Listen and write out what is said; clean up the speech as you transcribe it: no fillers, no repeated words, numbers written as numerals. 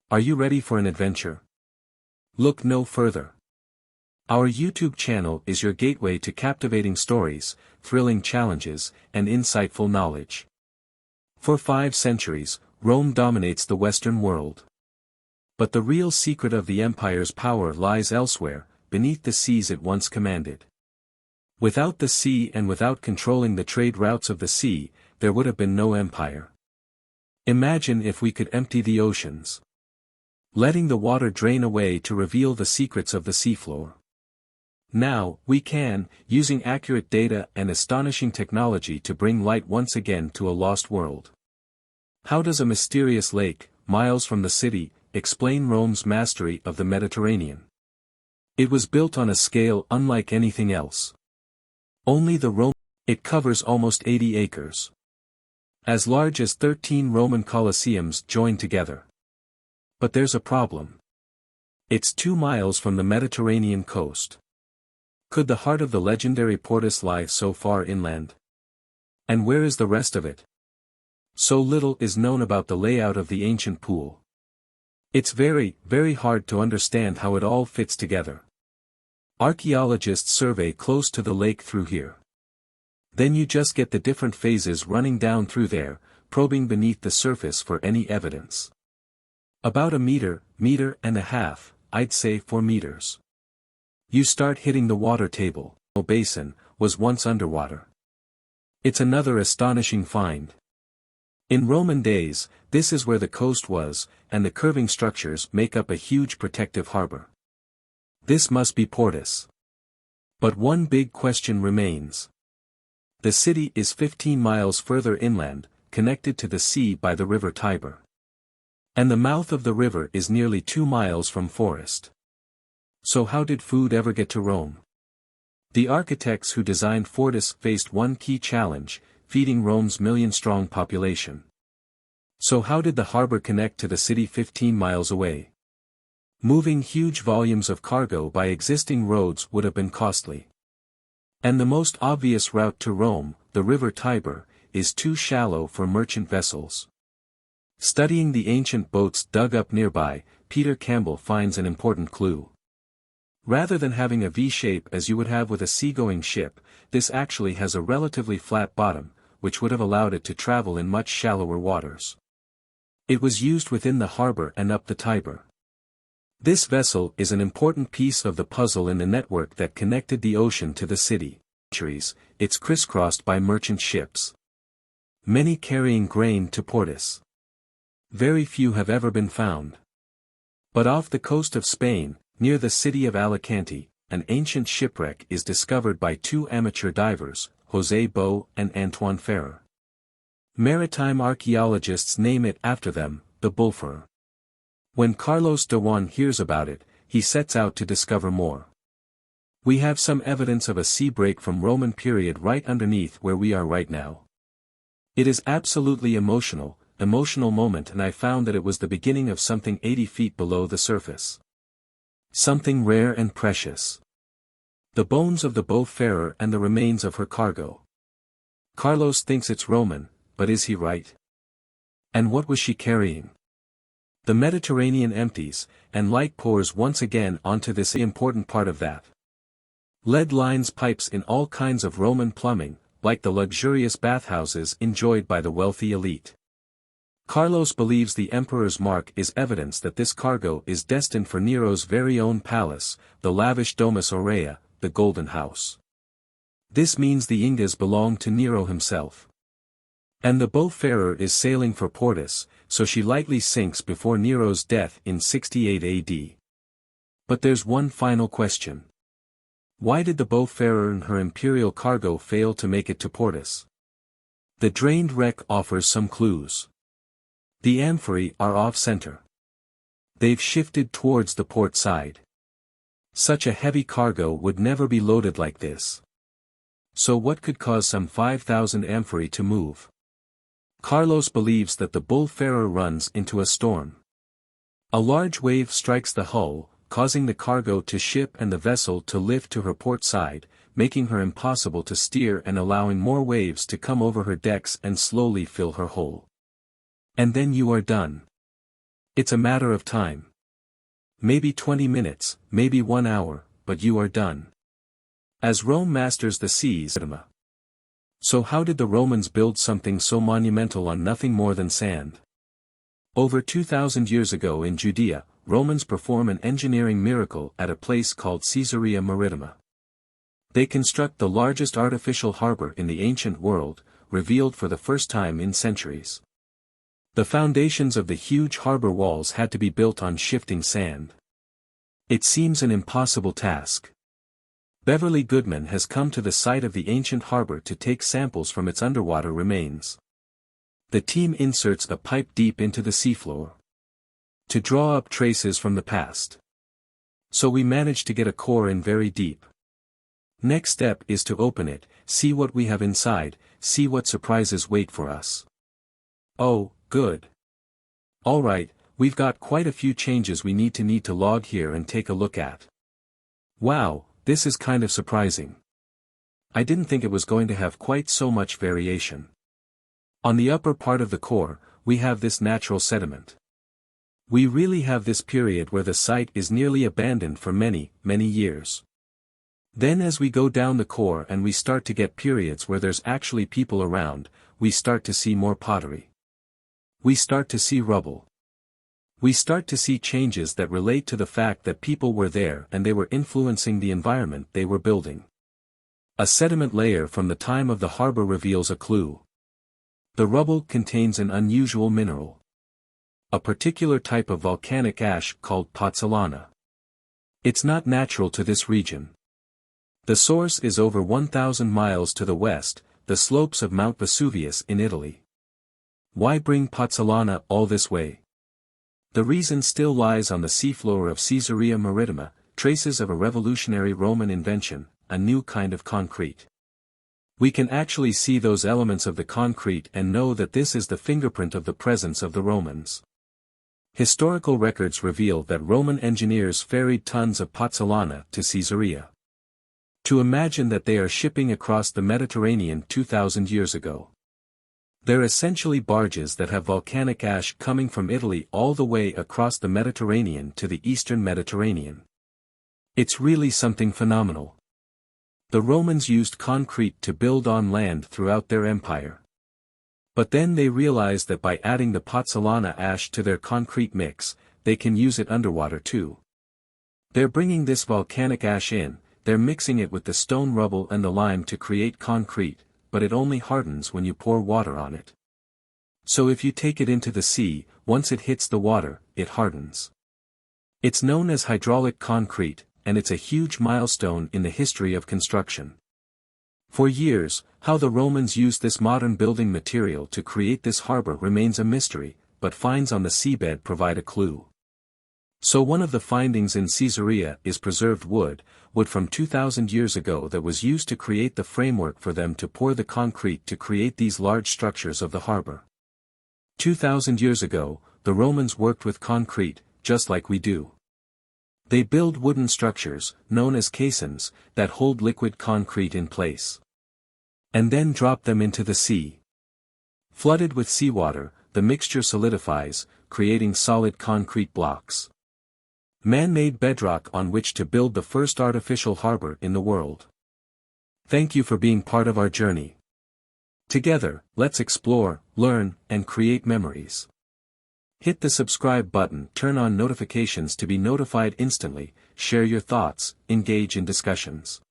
Are you ready for an adventure? Look no further. Our YouTube channel is your gateway to captivating stories, thrilling challenges, and insightful knowledge. For 5 centuries, Rome dominates the Western world. But the real secret of the empire's power lies elsewhere, beneath the seas it once commanded. Without the sea and without controlling the trade routes of the sea, there would have been no empire. Imagine if we could empty the oceans, letting the water drain away to reveal the secrets of the seafloor. Now, we can, using accurate data and astonishing technology to bring light once again to a lost world. How does a mysterious lake, miles from the city, explain Rome's mastery of the Mediterranean? It was built on a scale unlike anything else. It covers almost 80 acres. As large as 13 Roman Colosseums joined together. But there's a problem. It's 2 miles from the Mediterranean coast. Could the heart of the legendary Portus lie so far inland? And where is the rest of it? So little is known about the layout of the ancient pool. It's very, very hard to understand how it all fits together. Archaeologists survey close to the lake through here. Then you just get the different phases running down through there, probing beneath the surface for any evidence. About a meter and a half, I'd say 4 meters. You start hitting the water table. The basin was once underwater. It's another astonishing find. In Roman days, this is where the coast was, and the curving structures make up a huge protective harbor. This must be Portus. But one big question remains. The city is 15 miles further inland, connected to the sea by the river Tiber. And the mouth of the river is nearly 2 miles from forest. So how did food ever get to Rome? The architects who designed Portus faced one key challenge, feeding Rome's million-strong population. So how did the harbor connect to the city 15 miles away? Moving huge volumes of cargo by existing roads would have been costly. And the most obvious route to Rome, the river Tiber, is too shallow for merchant vessels. Studying the ancient boats dug up nearby, Peter Campbell finds an important clue. Rather than having a V-shape as you would have with a seagoing ship, this actually has a relatively flat bottom, which would have allowed it to travel in much shallower waters. It was used within the harbor and up the Tiber. This vessel is an important piece of the puzzle in the network that connected the ocean to the city. It's crisscrossed by merchant ships, many carrying grain to Portus. Very few have ever been found. But off the coast of Spain, near the city of Alicante, an ancient shipwreck is discovered by 2 amateur divers, José Bo and Antoine Ferrer. Maritime archaeologists name it after them, the Bullfur. When Carlos de Juan hears about it, he sets out to discover more. We have some evidence of a sea break from Roman period right underneath where we are right now. It is absolutely emotional moment, and I found that it was the beginning of something 80 feet below the surface. Something rare and precious. The bones of the Bow Farer and the remains of her cargo. Carlos thinks it's Roman, but is he right? And what was she carrying? The Mediterranean empties, and light pours once again onto this important part of that. Lead lines pipes in all kinds of Roman plumbing, like the luxurious bathhouses enjoyed by the wealthy elite. Carlos believes the emperor's mark is evidence that this cargo is destined for Nero's very own palace, the lavish Domus Aurea, the Golden House. This means the ingots belong to Nero himself. And the Bow Farer is sailing for Portus, so she lightly sinks before Nero's death in 68 AD. But there's one final question. Why did the Bow Farer and her imperial cargo fail to make it to Portus? The drained wreck offers some clues. The amphorae are off-center. They've shifted towards the port side. Such a heavy cargo would never be loaded like this. So what could cause some 5,000 amphorae to move? Carlos believes that the Bull Farer runs into a storm. A large wave strikes the hull, causing the cargo to ship and the vessel to lift to her port side, making her impossible to steer and allowing more waves to come over her decks and slowly fill her hull. And then you are done. It's a matter of time. Maybe 20 minutes, maybe 1 hour, but you are done. As Rome masters the seas. So how did the Romans build something so monumental on nothing more than sand? Over 2,000 years ago in Judea, Romans perform an engineering miracle at a place called Caesarea Maritima. They construct the largest artificial harbor in the ancient world, revealed for the first time in centuries. The foundations of the huge harbor walls had to be built on shifting sand. It seems an impossible task. Beverly Goodman has come to the site of the ancient harbor to take samples from its underwater remains. The team inserts a pipe deep into the seafloor to draw up traces from the past. So we manage to get a core in very deep. Next step is to open it, see what we have inside, see what surprises wait for us. Oh, good. Alright, we've got quite a few changes we need to log here and take a look at. Wow, this is kind of surprising. I didn't think it was going to have quite so much variation. On the upper part of the core, we have this natural sediment. We really have this period where the site is nearly abandoned for many, many years. Then as we go down the core and we start to get periods where there's actually people around, we start to see more pottery. We start to see rubble. We start to see changes that relate to the fact that people were there and they were influencing the environment they were building. A sediment layer from the time of the harbor reveals a clue. The rubble contains an unusual mineral. A particular type of volcanic ash called pozzolana. It's not natural to this region. The source is over 1,000 miles to the west, the slopes of Mount Vesuvius in Italy. Why bring pozzolana all this way? The reason still lies on the seafloor of Caesarea Maritima, traces of a revolutionary Roman invention, a new kind of concrete. We can actually see those elements of the concrete and know that this is the fingerprint of the presence of the Romans. Historical records reveal that Roman engineers ferried tons of pozzolana to Caesarea. To imagine that they are shipping across the Mediterranean 2,000 years ago. They're essentially barges that have volcanic ash coming from Italy all the way across the Mediterranean to the eastern Mediterranean. It's really something phenomenal. The Romans used concrete to build on land throughout their empire. But then they realized that by adding the pozzolana ash to their concrete mix, they can use it underwater too. They're bringing this volcanic ash in, they're mixing it with the stone rubble and the lime to create concrete, but it only hardens when you pour water on it. So if you take it into the sea, once it hits the water, it hardens. It's known as hydraulic concrete, and it's a huge milestone in the history of construction. For years, how the Romans used this modern building material to create this harbor remains a mystery, but finds on the seabed provide a clue. So one of the findings in Caesarea is preserved wood from 2,000 years ago that was used to create the framework for them to pour the concrete to create these large structures of the harbor. 2,000 years ago, the Romans worked with concrete, just like we do. They build wooden structures, known as caissons, that hold liquid concrete in place. And then drop them into the sea. Flooded with seawater, the mixture solidifies, creating solid concrete blocks. Man-made bedrock on which to build the first artificial harbor in the world. Thank you for being part of our journey. Together, let's explore, learn, and create memories. Hit the subscribe button, turn on notifications to be notified instantly, share your thoughts, engage in discussions.